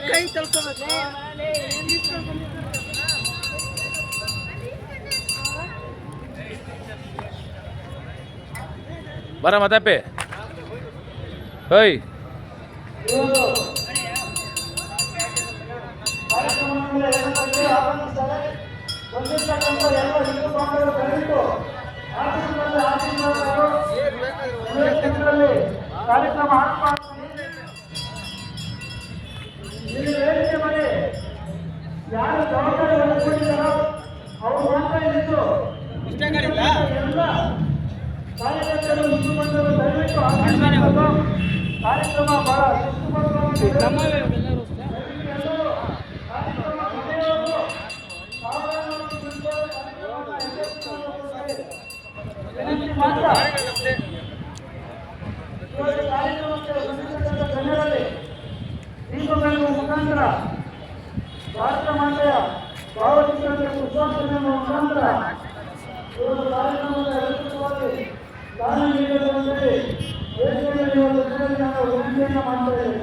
ಕೈ ತಳ್ಕೋಬೇಕು. ಬರ ಮತ್ತಪ್ಪೆ ಹೋಯ್ ಕಾರ್ಯಕ್ರಮ ಯಾರು ಜವಾಬ್ದಾರಿ ವಹಿಸಿಕೊಂಡಿದ್ದಾರೋ ಅವರು ಮಾತ್ರ ಇದ್ದು ಎಲ್ಲ ಕಾರ್ಯಕರ್ತರು ಮುಖ್ಯಮಂತ್ರಿಗಳು ದಯವಿಟ್ಟು ಕಾರ್ಯಕ್ರಮ ಬಹಳ ಜನರಲ್ಲಿ ದೀಪಗಳ ಮುಖಾಂತರ ಭಾರತ ಮಾತೆಯ ಭಾವಚಿತ್ರದ ಪುಷ್ಪಾರ್ಚನೆ ಮುಖಾಂತರ ಇವರು ಕಾರ್ಯಕ್ರಮದ ಯಶಸ್ವಿಯಾಗಿ ದಾನ ನೀಡುವುದರಲ್ಲಿ ದೇಶದಲ್ಲಿ ಒಂದು ಮಾಡ್ತಾ ಇದ್ದಾರೆ.